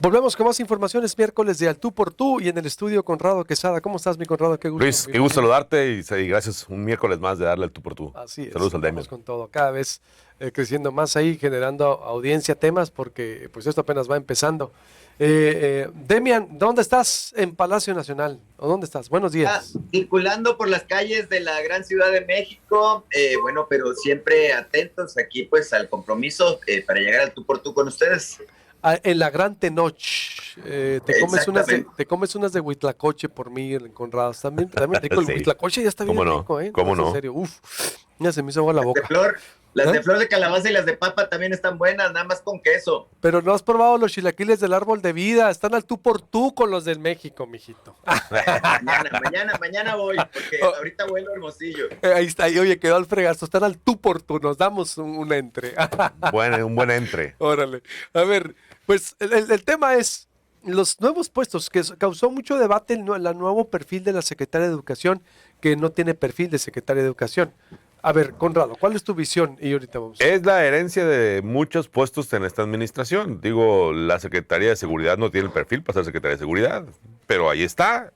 Volvemos con más informaciones miércoles de Al Tú por Tú y en el estudio Conrado Quesada. ¿Cómo estás, mi Conrado? Qué gusto. Luis, qué gusto saludarte y gracias un miércoles más de darle el tú por tú. Así es. Saludos al Demian. Vamos con todo, cada vez creciendo más ahí, generando audiencia, temas, porque pues esto apenas va empezando. Demian, ¿dónde estás? ¿En Palacio Nacional? ¿O dónde estás? Buenos días. Circulando por las calles de la gran Ciudad de México, pero siempre atentos aquí pues al compromiso para llegar al tú por tú con ustedes. En la Gran Tenoch. Te comes unas de huitlacoche por mí, Conrado. También rico el Sí. huitlacoche, ya está bien ¿Cómo no? rico, ¿eh? ¿Cómo no? En serio, ya se me hizo agua la De boca. flor, las ¿Eh? de flor de calabaza y las de papa también están buenas, nada más con queso. Pero no has probado los chilaquiles del árbol de vida. Están al tú por tú con los del México, mijito. Mañana voy, porque ahorita vuelo a Hermosillo. Ahí está. Y oye, quedó al fregazo. Están al tú por tú. Nos damos un entre. Un buen entre. Órale. A ver, pues el tema es los nuevos puestos, que causó mucho debate el nuevo perfil de la secretaria de Educación, que no tiene perfil de secretaria de Educación. A ver, Conrado, ¿cuál es tu visión? Y ahorita vamos. Es la herencia de muchos puestos en esta administración. Digo, la Secretaría de Seguridad no tiene el perfil para ser Secretaria de Seguridad, pero ahí está,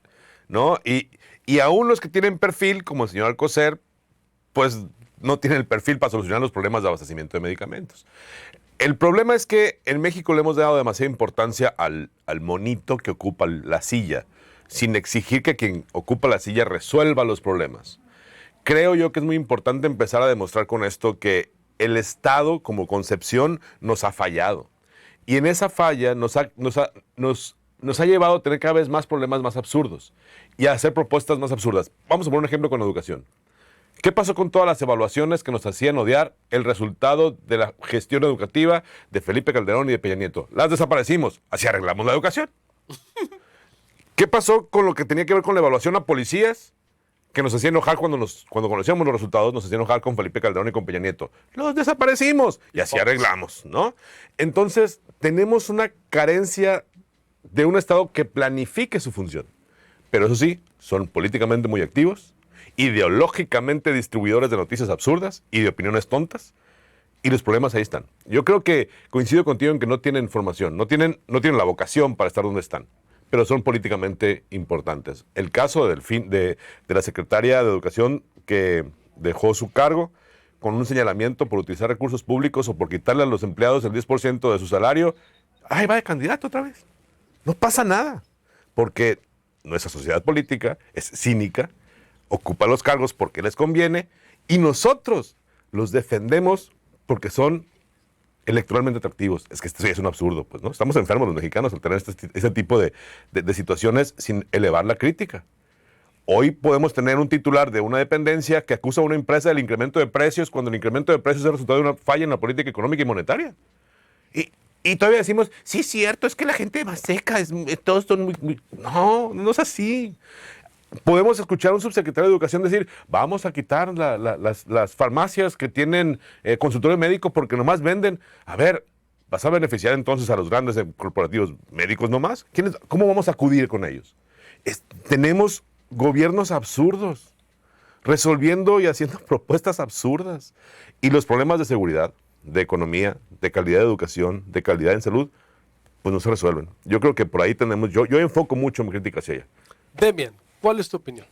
¿no? Y aún los que tienen perfil, como el señor Alcocer, pues no tienen el perfil para solucionar los problemas de abastecimiento de medicamentos. El problema es que en México le hemos dado demasiada importancia al monito que ocupa la silla, sin exigir que quien ocupa la silla resuelva los problemas. Creo yo que es muy importante empezar a demostrar con esto que el Estado como concepción nos ha fallado. Y en esa falla nos ha llevado a tener cada vez más problemas más absurdos y a hacer propuestas más absurdas. Vamos a poner un ejemplo con educación. ¿Qué pasó con todas las evaluaciones que nos hacían odiar el resultado de la gestión educativa de Felipe Calderón y de Peña Nieto? Las desaparecimos, así arreglamos la educación. ¿Qué pasó con lo que tenía que ver con la evaluación a policías? Que nos hacía enojar cuando conocíamos los resultados, nos hacía enojar con Felipe Calderón y con Peña Nieto. Los desaparecimos y así arreglamos, ¿no? Entonces, tenemos una carencia de un Estado que planifique su función. Pero eso sí, son políticamente muy activos, ideológicamente distribuidores de noticias absurdas y de opiniones tontas, y los problemas ahí están. Yo creo que coincido contigo en que no tienen formación, no tienen la vocación para estar donde están, pero son políticamente importantes. El caso de la secretaria de Educación que dejó su cargo con un señalamiento por utilizar recursos públicos o por quitarle a los empleados el 10% de su salario, ahí va de candidato otra vez. No pasa nada, porque nuestra sociedad política es cínica, ocupa los cargos porque les conviene y nosotros los defendemos porque son electoralmente atractivos. Es que esto sí es un absurdo, pues, ¿no? Estamos enfermos los mexicanos al tener ese tipo de situaciones sin elevar la crítica. Hoy podemos tener un titular de una dependencia que acusa a una empresa del incremento de precios cuando el incremento de precios es el resultado de una falla en la política económica y monetaria. Y todavía decimos, sí, es cierto, es que la gente más seca, todos son muy... No, no es así. Podemos escuchar a un subsecretario de Educación decir, vamos a quitar las farmacias que tienen consultorio médico porque nomás venden. A ver, ¿vas a beneficiar entonces a los grandes corporativos médicos nomás? ¿Cómo vamos a acudir con ellos? Tenemos gobiernos absurdos, resolviendo y haciendo propuestas absurdas. Y los problemas de seguridad, de economía, de calidad de educación, de calidad en salud, pues no se resuelven. Yo creo que por ahí tenemos, yo enfoco mucho mi crítica hacia ella. Demian, ¿cuál es tu opinión?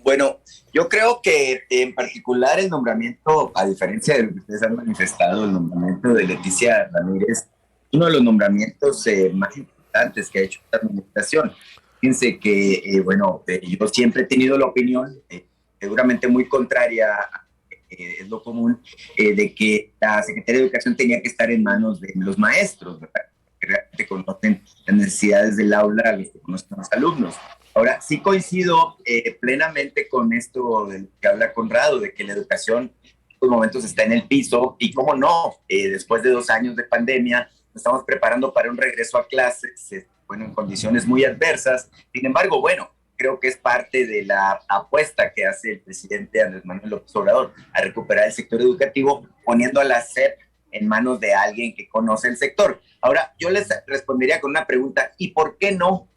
Bueno, yo creo que en particular el nombramiento, a diferencia de lo que ustedes han manifestado, el nombramiento de Leticia Ramírez, uno de los nombramientos más importantes que ha hecho esta administración. Fíjense que, yo siempre he tenido la opinión, seguramente muy contraria, es lo común, de que la Secretaría de Educación tenía que estar en manos de los maestros, ¿verdad? Que realmente conocen las necesidades del aula, los que conocen a los alumnos. Ahora, sí coincido plenamente con esto del que habla Conrado, de que la educación en estos momentos está en el piso, y cómo no, después de 2 años de pandemia, nos estamos preparando para un regreso a clases, en condiciones muy adversas. Sin embargo, creo que es parte de la apuesta que hace el presidente Andrés Manuel López Obrador a recuperar el sector educativo, poniendo a la SEP en manos de alguien que conoce el sector. Ahora, yo les respondería con una pregunta, ¿y por qué no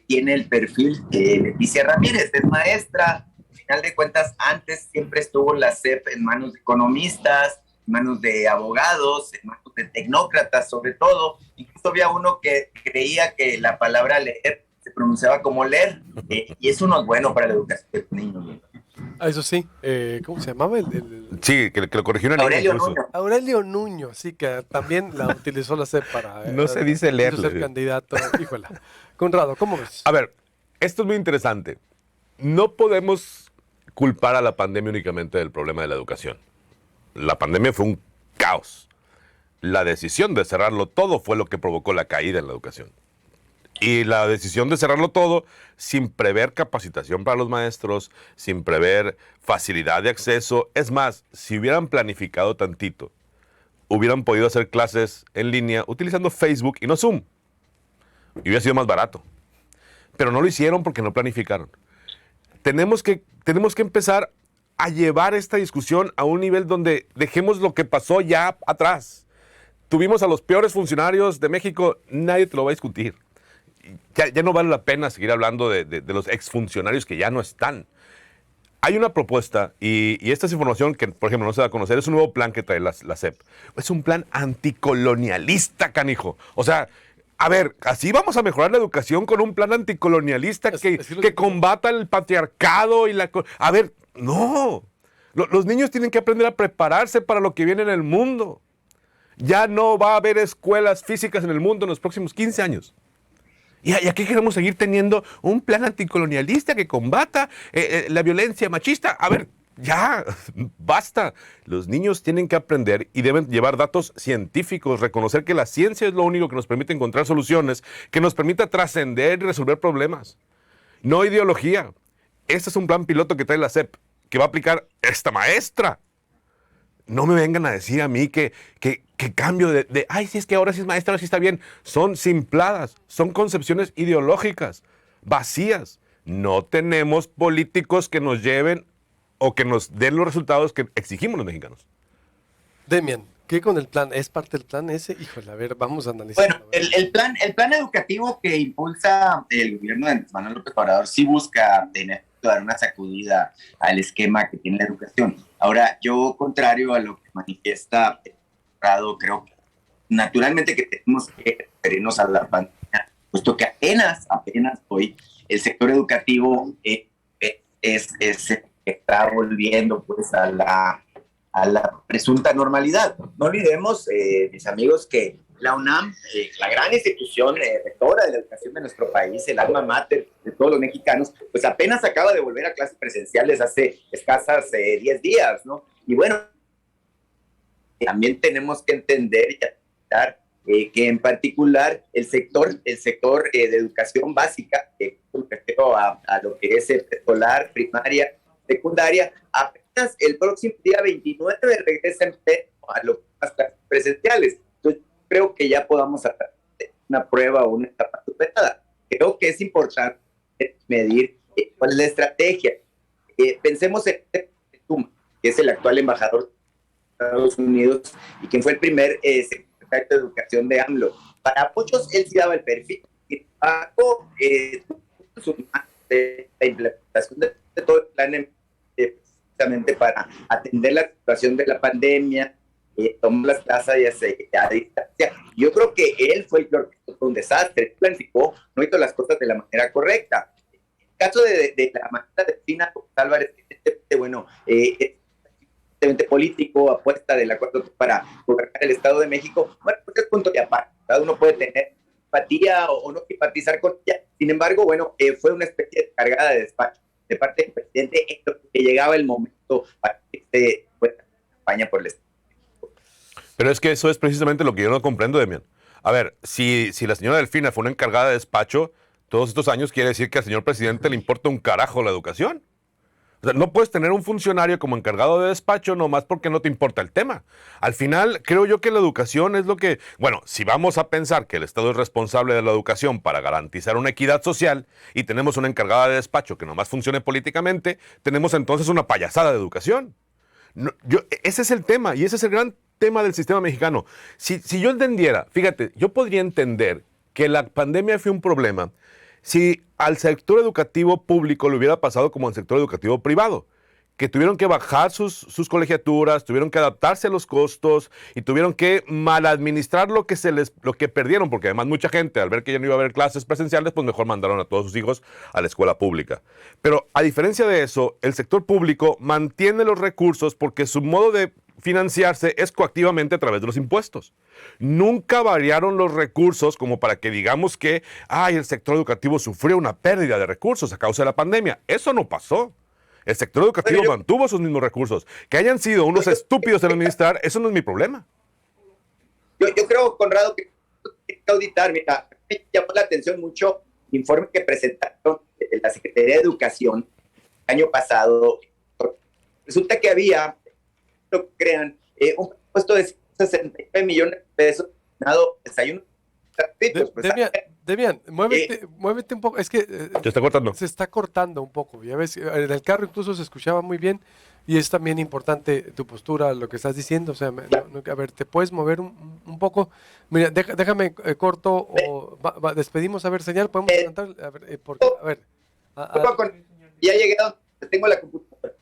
tiene el perfil de Leticia Ramírez? Es maestra, al final de cuentas, antes siempre estuvo la SEP en manos de economistas, manos de abogados, en manos de tecnócratas sobre todo. Incluso había uno que creía que la palabra leer se pronunciaba como leer, y eso no es bueno para la educación de los niños, ¿no? Eso sí, ¿cómo se llamaba? Sí, que lo corrigió una niña Aurelio incluso. Nuño. Aurelio Nuño, sí, que también la utilizó la SEP para... No se dice quiso leerle. ser candidato, híjola. Conrado, ¿cómo ves? A ver, esto es muy interesante. No podemos culpar a la pandemia únicamente del problema de la educación. La pandemia fue un caos. La decisión de cerrarlo todo fue lo que provocó la caída en la educación. Y la decisión de cerrarlo todo sin prever capacitación para los maestros, sin prever facilidad de acceso. Es más, si hubieran planificado tantito, hubieran podido hacer clases en línea utilizando Facebook y no Zoom. Y hubiera sido más barato. Pero no lo hicieron porque no planificaron. Tenemos que empezar a llevar esta discusión a un nivel donde dejemos lo que pasó ya atrás. Tuvimos a los peores funcionarios de México, nadie te lo va a discutir. Ya no vale la pena seguir hablando de los exfuncionarios que ya no están. Hay una propuesta, y esta es información que, por ejemplo, no se da a conocer, es un nuevo plan que trae la SEP. Es un plan anticolonialista, canijo. O sea, a ver, así vamos a mejorar la educación con un plan anticolonialista que combata el patriarcado y la... A ver, no. Los niños tienen que aprender a prepararse para lo que viene en el mundo. Ya no va a haber escuelas físicas en el mundo en los próximos 15 años. ¿Y aquí queremos seguir teniendo un plan anticolonialista que combata la violencia machista? A ver, ya, basta. Los niños tienen que aprender y deben llevar datos científicos, reconocer que la ciencia es lo único que nos permite encontrar soluciones, que nos permita trascender y resolver problemas. No ideología. Este es un plan piloto que trae la SEP, que va a aplicar esta maestra. No me vengan a decir a mí que cambio ay, si es que ahora sí es maestra, ahora sí está bien. Son simpladas, son concepciones ideológicas, vacías. No tenemos políticos que nos lleven o que nos den los resultados que exigimos los mexicanos. Demian, ¿qué con el plan? ¿Es parte del plan ese? Híjole, a ver, vamos a analizar. Bueno, el plan educativo que impulsa el gobierno de Andrés Manuel López Obrador sí busca dar una sacudida al esquema que tiene la educación. Ahora, yo, contrario a lo que manifiesta Prado, creo que naturalmente que tenemos que referirnos a la pandemia, puesto que apenas hoy el sector educativo está volviendo pues a la presunta normalidad. No olvidemos, mis amigos, que la UNAM, la gran institución rectora de la educación de nuestro país, el alma mater de todos los mexicanos, pues apenas acaba de volver a clases presenciales hace escasas 10 días, ¿no? Y bueno, también tenemos que entender y aceptar que en particular el sector de educación básica, con respecto a lo que es escolar, primaria, secundaria, apenas el próximo día 29 regresa a las clases presenciales. Entonces, creo que ya podamos hacer una prueba o una etapa superada. Creo que es importante medir cuál es la estrategia. Pensemos en Tuma, que es el actual embajador de Estados Unidos y quien fue el primer secretario de Educación de AMLO. Para muchos, él sí daba el perfil. Pagó la implementación de todo el plan precisamente para atender la situación de la pandemia, tomó las clases a distancia. Yo creo que él fue el que orquestó un desastre, planificó, no hizo las cosas de la manera correcta. En el caso de la maestra Delfina Álvarez, bueno, es político, apuesta del acuerdo para gobernar el Estado de México, bueno, pues es punto de aparte. Cada uno puede tener empatía o no simpatizar con ella. Sin embargo, bueno, fue una especie de cargada de despacho de parte del presidente en lo que llegaba el momento para que se fuera la campaña por el Estado. Pero es que eso es precisamente lo que yo no comprendo, Demian. A ver, si la señora Delfina fue una encargada de despacho, todos estos años quiere decir que al señor presidente le importa un carajo la educación. O sea, no puedes tener un funcionario como encargado de despacho nomás porque no te importa el tema. Al final, creo yo que la educación es lo que... Bueno, si vamos a pensar que el Estado es responsable de la educación para garantizar una equidad social y tenemos una encargada de despacho que nomás funcione políticamente, tenemos entonces una payasada de educación. Ese es el tema y ese es el gran tema del sistema mexicano. Si yo entendiera, fíjate, yo podría entender que la pandemia fue un problema si al sector educativo público le hubiera pasado como al sector educativo privado, que tuvieron que bajar sus colegiaturas, tuvieron que adaptarse a los costos y tuvieron que maladministrar lo que perdieron, porque además mucha gente, al ver que ya no iba a haber clases presenciales, pues mejor mandaron a todos sus hijos a la escuela pública. Pero a diferencia de eso, el sector público mantiene los recursos porque su modo de financiarse es coactivamente a través de los impuestos. Nunca variaron los recursos como para que digamos que el sector educativo sufrió una pérdida de recursos a causa de la pandemia. Eso no pasó. El sector educativo mantuvo sus mismos recursos. Que hayan sido unos estúpidos en administrar, eso no es mi problema. Yo creo, Conrado, que hay que auditar. Mira, me llamó la atención mucho el informe que presentaron de la Secretaría de Educación el año pasado. Resulta que había, no crean, un presupuesto de 69 millones de pesos destinado a desayunos gratuitos. Demian, muévete un poco. Es que ¿Se está cortando? se está cortando un poco. Ya ves, en el carro incluso se escuchaba muy bien y es también importante tu postura, lo que estás diciendo. O sea, a ver, ¿te puedes mover un poco? Mira, déjame corto o despedimos. A ver, señal, podemos cantar. A ver, porque, a ver. Ya llegué a donde tengo la computadora.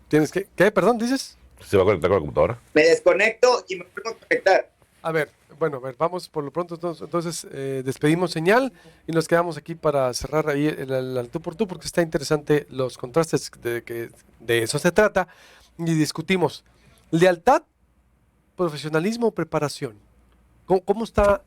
¿Tienes que? ¿Qué? Perdón, dices. ¿Se va a conectar con la computadora? Me desconecto y me vuelvo a conectar. A ver, bueno, vamos por lo pronto. Entonces, despedimos señal y nos quedamos aquí para cerrar ahí el tú por tú, porque está interesante los contrastes de eso se trata. Y discutimos lealtad, profesionalismo, preparación. ¿Cómo está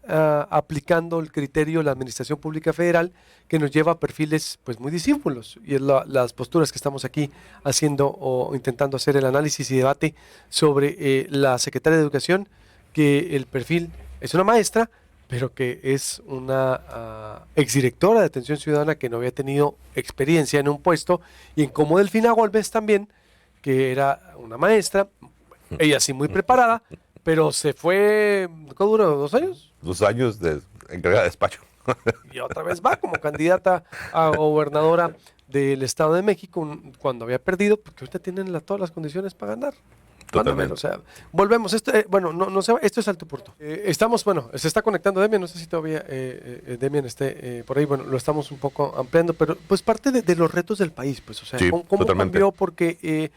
aplicando el criterio la Administración Pública Federal que nos lleva a perfiles pues muy disímbolos? Y es las posturas que estamos aquí haciendo o intentando hacer el análisis y debate sobre la Secretaria de Educación, que el perfil es una maestra, pero que es una exdirectora de Atención Ciudadana que no había tenido experiencia en un puesto, y en cómo Delfina Gómez también, que era una maestra, ella sí muy preparada, pero se fue, ¿cuánto duró? ¿2 años? 2 años de encargada de despacho. Y otra vez va como candidata a gobernadora del Estado de México cuando había perdido, porque usted tiene todas las condiciones para ganar. Totalmente. O sea, volvemos. Bueno, no se va, esto es al tu por tú. Estamos, bueno, se está conectando Demian, no sé si todavía Demian esté por ahí, bueno, lo estamos un poco ampliando, pero pues parte de los retos del país, pues, o sea, Sí, ¿cómo cambió? Porque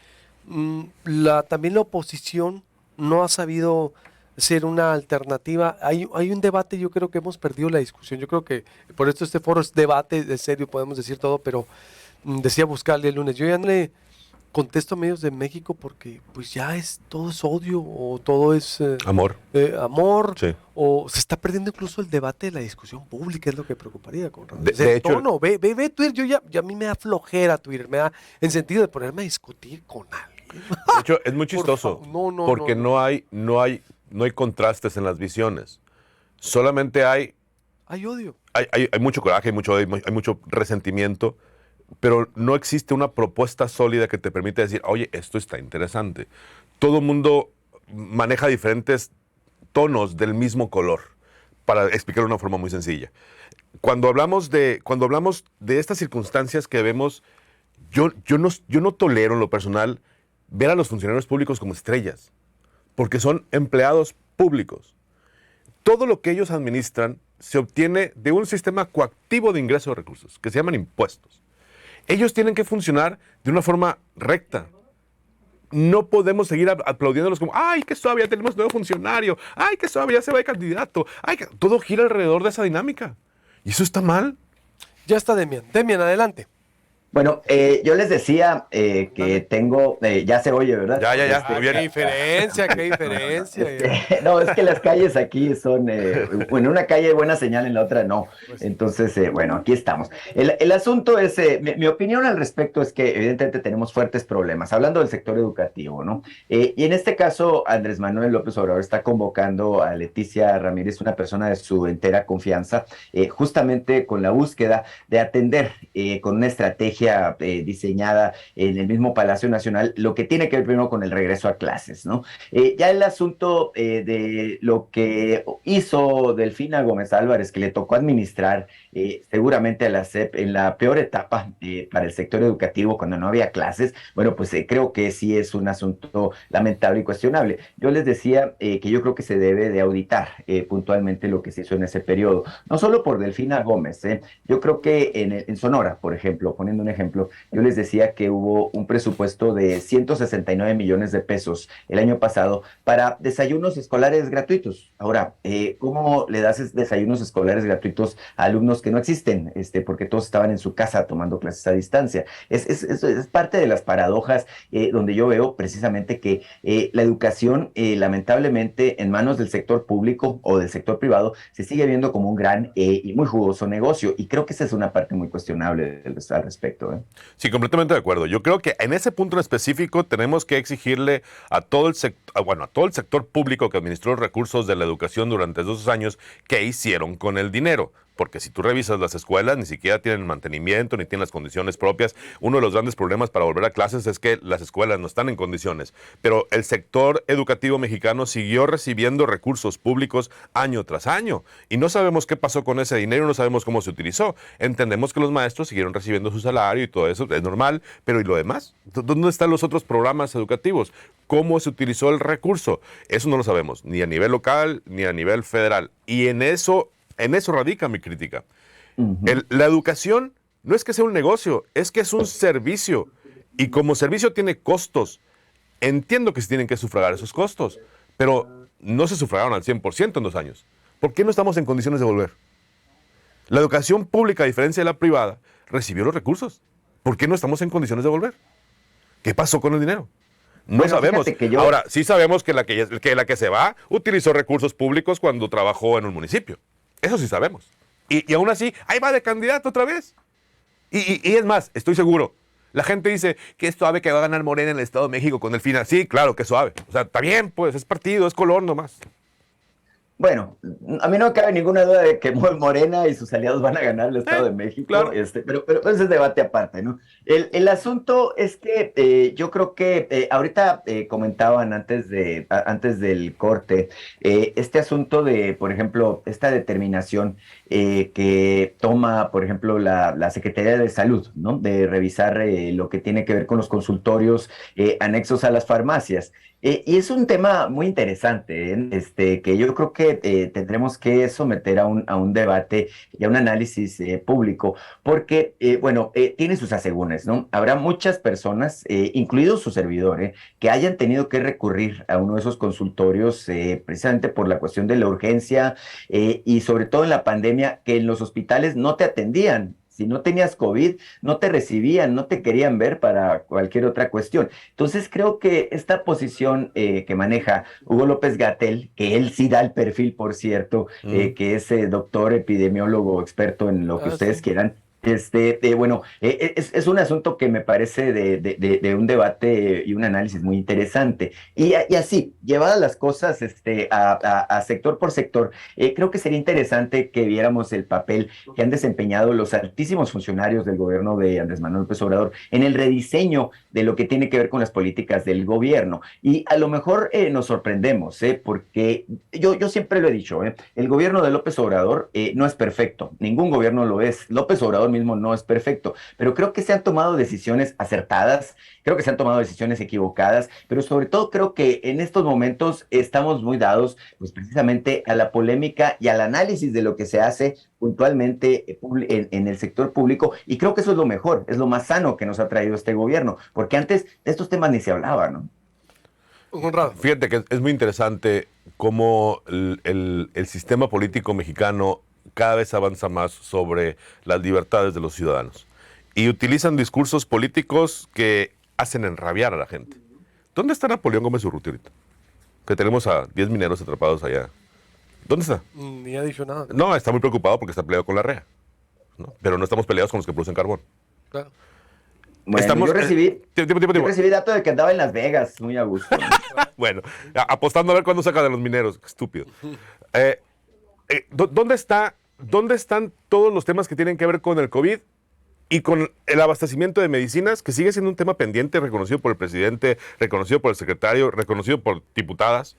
también la oposición no ha sabido ser una alternativa. Hay un debate, yo creo que hemos perdido la discusión. Yo creo que por esto este foro es debate de serio, podemos decir todo, pero decía Buscali el lunes, yo ya no le contesto a medios de México porque pues ya todo es odio o todo es Amor. amor, Sí. o se está perdiendo incluso el debate de la discusión pública, es lo que preocuparía. De hecho, tono, ve Twitter, ya a mí me da flojera Twitter, me da en sentido de ponerme a discutir con alguien. De hecho, es muy chistoso. Porque no hay contrastes en las visiones. Solamente hay odio. Hay mucho coraje, hay mucho resentimiento, pero no existe una propuesta sólida que te permita decir, oye, esto está interesante. Todo el mundo maneja diferentes tonos del mismo color, para explicarlo de una forma muy sencilla. Cuando hablamos de estas circunstancias que vemos, yo no tolero en lo personal ver a los funcionarios públicos como estrellas, porque son empleados públicos. Todo lo que ellos administran se obtiene de un sistema coactivo de ingreso de recursos, que se llaman impuestos. Ellos tienen que funcionar de una forma recta. No podemos seguir aplaudiéndolos como, ¡ay, qué suave, ya tenemos nuevo funcionario! ¡Ay, qué suave, ya se va de candidato! ¡Ay, todo gira alrededor de esa dinámica! Y eso está mal. Ya está Demian. Demian, adelante. Bueno, yo les decía que tengo, ya se oye, ¿verdad? Ya, muy bien. ¿Qué diferencia? No, es que las calles aquí son, en una calle hay buena señal, en la otra no. Entonces, bueno, aquí estamos. El asunto es, mi opinión al respecto es que evidentemente tenemos fuertes problemas, hablando del sector educativo, ¿no? Y en este caso, Andrés Manuel López Obrador está convocando a Leticia Ramírez, una persona de su entera confianza, justamente con la búsqueda de atender con una estrategia diseñada en el mismo Palacio Nacional, lo que tiene que ver primero con el regreso a clases, ¿no? Ya el asunto de lo que hizo Delfina Gómez Álvarez, que le tocó administrar seguramente a la SEP en la peor etapa para el sector educativo, cuando no había clases, bueno, pues creo que sí es un asunto lamentable y cuestionable. Yo les decía que yo creo que se debe de auditar puntualmente lo que se hizo en ese periodo, no solo por Delfina Gómez, yo creo que en Sonora, por ejemplo, poniendo un ejemplo, yo les decía que hubo un presupuesto de 169 millones de pesos el año pasado para desayunos escolares gratuitos. Ahora, ¿cómo le das desayunos escolares gratuitos a alumnos que no existen? Porque todos estaban en su casa tomando clases a distancia. Es parte de las paradojas donde yo veo precisamente que la educación, lamentablemente, en manos del sector público o del sector privado, se sigue viendo como un gran y muy jugoso negocio. Y creo que esa es una parte muy cuestionable al respecto. Sí, completamente de acuerdo. Yo creo que en ese punto en específico tenemos que exigirle a todo el sector público que administró los recursos de la educación durante esos años qué hicieron con el dinero. Porque si tú revisas las escuelas, ni siquiera tienen mantenimiento, ni tienen las condiciones propias. Uno de los grandes problemas para volver a clases es que las escuelas no están en condiciones. Pero el sector educativo mexicano siguió recibiendo recursos públicos año tras año. Y no sabemos qué pasó con ese dinero, no sabemos cómo se utilizó. Entendemos que los maestros siguieron recibiendo su salario y todo eso es normal. Pero ¿y lo demás? ¿Dónde están los otros programas educativos? ¿Cómo se utilizó el recurso? Eso no lo sabemos, ni a nivel local, ni a nivel federal. Y en eso radica mi crítica. La educación no es que sea un negocio, es que es un servicio. Y como servicio tiene costos. Entiendo que se tienen que sufragar esos costos, pero no se sufragaron al 100% en 2 años. ¿Por qué no estamos en condiciones de volver? La educación pública, a diferencia de la privada, recibió los recursos. ¿Por qué no estamos en condiciones de volver? ¿Qué pasó con el dinero? No sabemos. Ahora, sí sabemos que la que se va utilizó recursos públicos cuando trabajó en un municipio. Eso sí sabemos. Y aún así, ahí va de candidato otra vez. Y es más, estoy seguro. La gente dice que es suave que va a ganar Morena en el Estado de México con el final. Sí, claro que es suave. O sea, está bien, pues, es partido, es color nomás. Bueno, a mí no cabe ninguna duda de que Morena y sus aliados van a ganar el Estado de México, claro. Pero ese es debate aparte, ¿no? El asunto es que yo creo que ahorita comentaban antes del corte este asunto de, por ejemplo, esta determinación que toma, por ejemplo, la Secretaría de Salud, ¿no? De revisar lo que tiene que ver con los consultorios anexos a las farmacias. Y es un tema muy interesante, que yo creo que tendremos que someter a un debate y a un análisis público, porque, tiene sus asegúnes, ¿no? Habrá muchas personas, incluido su servidor, que hayan tenido que recurrir a uno de esos consultorios precisamente por la cuestión de la urgencia y sobre todo en la pandemia, que en los hospitales no te atendían. Si no tenías COVID, no te recibían, no te querían ver para cualquier otra cuestión. Entonces creo que esta posición que maneja Hugo López-Gatell, que él sí da el perfil, por cierto, que es doctor epidemiólogo experto en lo que ustedes quieran, es un asunto que me parece de un debate y un análisis muy interesante. Y así, llevadas las cosas a sector por sector, creo que sería interesante que viéramos el papel que han desempeñado los altísimos funcionarios del gobierno de Andrés Manuel López Obrador en el rediseño de lo que tiene que ver con las políticas del gobierno. Y a lo mejor nos sorprendemos, porque yo siempre lo he dicho, el gobierno de López Obrador no es perfecto, ningún gobierno lo es. López Obrador mismo no es perfecto, pero creo que se han tomado decisiones acertadas, creo que se han tomado decisiones equivocadas, pero sobre todo creo que en estos momentos estamos muy dados, pues precisamente a la polémica y al análisis de lo que se hace puntualmente en el sector público, y creo que eso es lo mejor, es lo más sano que nos ha traído este gobierno, porque antes de estos temas ni se hablaba, ¿no? Conrado. Fíjate que es muy interesante cómo el sistema político mexicano cada vez avanza más sobre las libertades de los ciudadanos y utilizan discursos políticos que hacen enrabiar a la gente. ¿Dónde está Napoleón Gómez Urrutia ahorita? Que tenemos a 10 mineros atrapados allá. ¿Dónde está? Ni ha dicho nada. No, está muy preocupado porque está peleado con la REA, ¿no? Pero no estamos peleados con los que producen carbón. Claro. Bueno, yo recibí dato de que andaba en Las Vegas, muy a gusto, ¿no? Bueno, apostando a ver cuándo saca de los mineros. Qué estúpido. ¿Dónde están todos los temas que tienen que ver con el COVID y con el abastecimiento de medicinas, que sigue siendo un tema pendiente, reconocido por el presidente, reconocido por el secretario, reconocido por diputadas?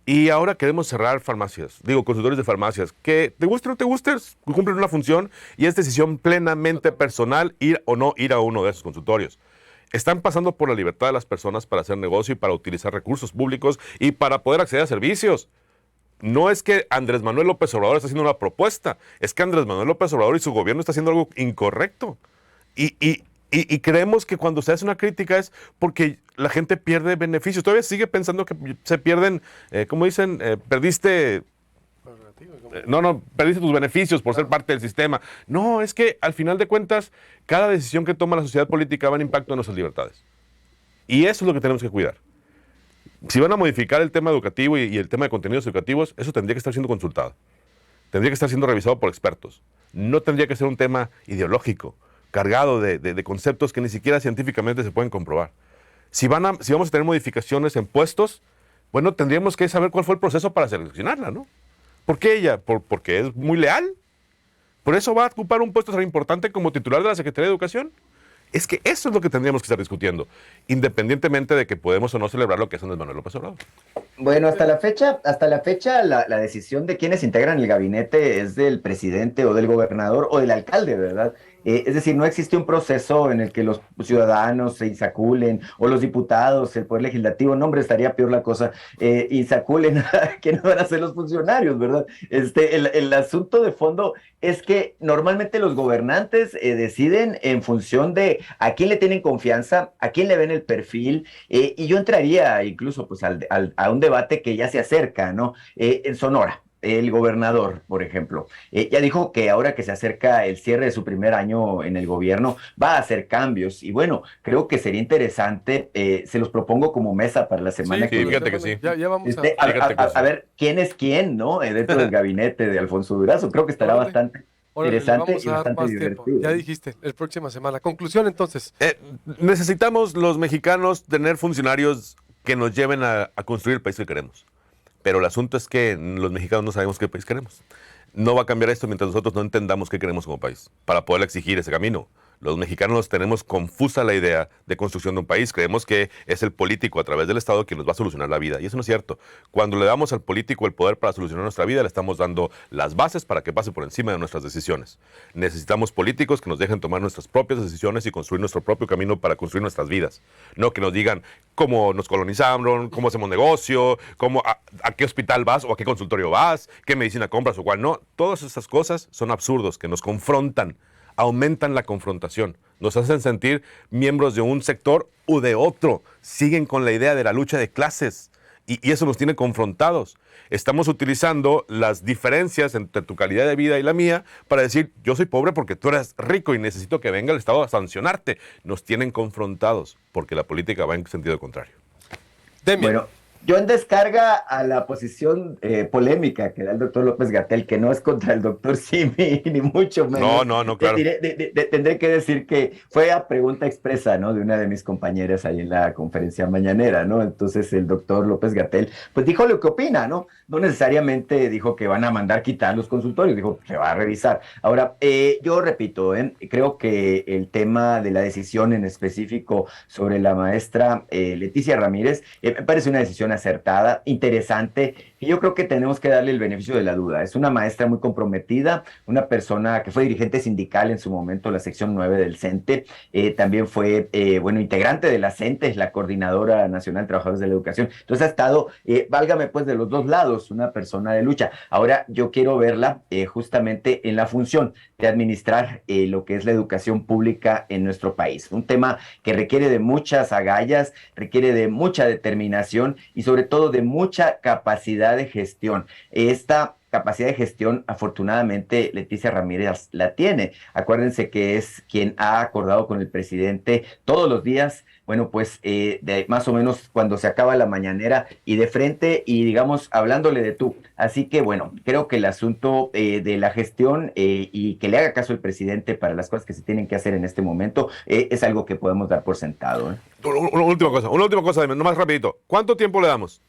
Y ahora queremos cerrar farmacias, consultorios de farmacias, que te guste o no te guste, cumplen una función y es decisión plenamente personal ir o no ir a uno de esos consultorios. Están pasando por la libertad de las personas para hacer negocio y para utilizar recursos públicos y para poder acceder a servicios. No es que Andrés Manuel López Obrador está haciendo una propuesta, es que Andrés Manuel López Obrador y su gobierno está haciendo algo incorrecto. Y creemos que cuando se hace una crítica es porque la gente pierde beneficios. Todavía sigue pensando que se pierden, ¿cómo dicen? Perdiste tus beneficios por ser parte del sistema. No, es que al final de cuentas, cada decisión que toma la sociedad política va en impacto en nuestras libertades. Y eso es lo que tenemos que cuidar. Si van a modificar el tema educativo y el tema de contenidos educativos, eso tendría que estar siendo consultado. Tendría que estar siendo revisado por expertos. No tendría que ser un tema ideológico, cargado de conceptos que ni siquiera científicamente se pueden comprobar. Si vamos a tener modificaciones en puestos, bueno, tendríamos que saber cuál fue el proceso para seleccionarla, ¿no? ¿Por qué ella? ¿Porque es muy leal? ¿Por eso va a ocupar un puesto tan importante como titular de la Secretaría de Educación? Es que eso es lo que tendríamos que estar discutiendo, independientemente de que podemos o no celebrar lo que es Andrés Manuel López Obrador. Bueno, hasta la fecha la decisión de quienes integran el gabinete es del presidente o del gobernador o del alcalde, ¿verdad? Es decir, no existe un proceso en el que los ciudadanos se insaculen o los diputados, el Poder Legislativo, no, hombre, estaría peor la cosa, insaculen que no van a ser los funcionarios, ¿verdad? El asunto de fondo es que normalmente los gobernantes deciden en función de a quién le tienen confianza, a quién le ven el perfil, y yo entraría incluso pues a un debate que ya se acerca, ¿no? En Sonora. El gobernador, por ejemplo, ya dijo que ahora que se acerca el cierre de su primer año en el gobierno, va a hacer cambios. Y bueno, creo que sería interesante, se los propongo como mesa para la semana que viene. viene. Fíjate que sí. Ya vamos a ver quién es quién, ¿no? Dentro del gabinete de Alfonso Durazo. Creo que estará bastante interesante y bastante divertido. Ya dijiste, la próxima semana. Conclusión, entonces. Necesitamos los mexicanos tener funcionarios que nos lleven a construir el país que queremos. Pero el asunto es que los mexicanos no sabemos qué país queremos. No va a cambiar esto mientras nosotros no entendamos qué queremos como país, para poder exigir ese camino. Los mexicanos tenemos confusa la idea de construcción de un país. Creemos que es el político a través del Estado quien nos va a solucionar la vida. Y eso no es cierto. Cuando le damos al político el poder para solucionar nuestra vida, le estamos dando las bases para que pase por encima de nuestras decisiones. Necesitamos políticos que nos dejen tomar nuestras propias decisiones y construir nuestro propio camino para construir nuestras vidas. No que nos digan cómo nos colonizaron, cómo hacemos negocio, a qué hospital vas o a qué consultorio vas, qué medicina compras o cuál no. Todas esas cosas son absurdos, que nos confrontan. Aumentan la confrontación, nos hacen sentir miembros de un sector u de otro, siguen con la idea de la lucha de clases y eso nos tiene confrontados. Estamos utilizando las diferencias entre tu calidad de vida y la mía para decir, yo soy pobre porque tú eres rico y necesito que venga el Estado a sancionarte. Nos tienen confrontados porque la política va en sentido contrario. Bueno, yo en descarga a la posición polémica que da el doctor López-Gatell, que no es contra el doctor Simi, ni mucho menos. No, claro. Tendré que decir que fue a pregunta expresa, ¿no? De una de mis compañeras ahí en la conferencia mañanera, ¿no? Entonces el doctor López-Gatell, pues dijo lo que opina, ¿no? No necesariamente dijo que van a mandar quitar los consultorios, dijo que se va a revisar. Ahora, yo repito, creo que el tema de la decisión en específico sobre la maestra Leticia Ramírez, me parece una decisión acertada, interesante, y yo creo que tenemos que darle el beneficio de la duda. Es una maestra muy comprometida, una persona que fue dirigente sindical en su momento, la sección 9 del CENTE, también fue, integrante de la CENTE, la Coordinadora Nacional de Trabajadores de la Educación. Entonces ha estado, válgame pues, de los dos lados, una persona de lucha. Ahora yo quiero verla justamente en la función de administrar lo que es la educación pública en nuestro país. Un tema que requiere de muchas agallas, requiere de mucha determinación y sobre todo de mucha capacidad de gestión. Esta capacidad de gestión, afortunadamente, Leticia Ramírez la tiene. Acuérdense que es quien ha acordado con el presidente todos los días, bueno, pues de más o menos cuando se acaba la mañanera y de frente y digamos hablándole de tú. Así que bueno, creo que el asunto de la gestión y que le haga caso el presidente para las cosas que se tienen que hacer en este momento es algo que podemos dar por sentado. Una última cosa, nomás rapidito. ¿Cuánto tiempo le damos?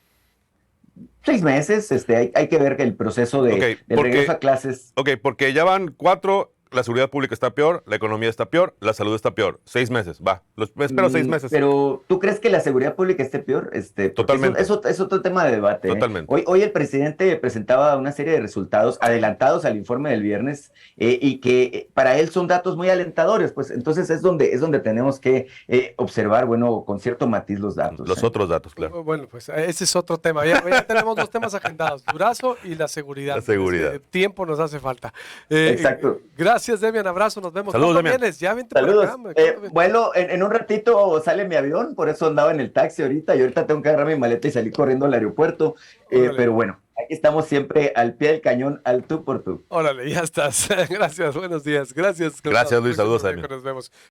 6 meses, hay que ver que el proceso de regreso a clases. Ok, porque ya van 4, la seguridad pública está peor, la economía está peor, la salud está peor. 6 meses, va. Espero 6 meses. Pero, ¿tú crees que la seguridad pública esté peor? Totalmente. Eso es otro tema de debate. Totalmente. Hoy el presidente presentaba una serie de resultados adelantados al informe del viernes y que para él son datos muy alentadores. Pues entonces es donde tenemos que observar, bueno, con cierto matiz los datos. Los otros datos, claro. Bueno, pues ese es otro tema. Ya tenemos 2 temas agendados, Durazo y la seguridad. La seguridad. Tiempo nos hace falta. Exacto. Gracias. Gracias, Demian. Abrazo, nos vemos. Saludos, ¿Cuándo Demian. vienes? Ya vente Saludos. por acá. ¿Cuándo vienes? Vuelo, en un ratito sale mi avión, por eso andaba en el taxi ahorita, y ahorita tengo que agarrar mi maleta y salir corriendo al aeropuerto. Órale. Pero bueno, aquí estamos siempre al pie del cañón, al tú por tú. Órale, ya estás. Gracias, buenos días. Gracias. Gracias, Luis. Saludos, Próximo Demian. miércoles nos vemos.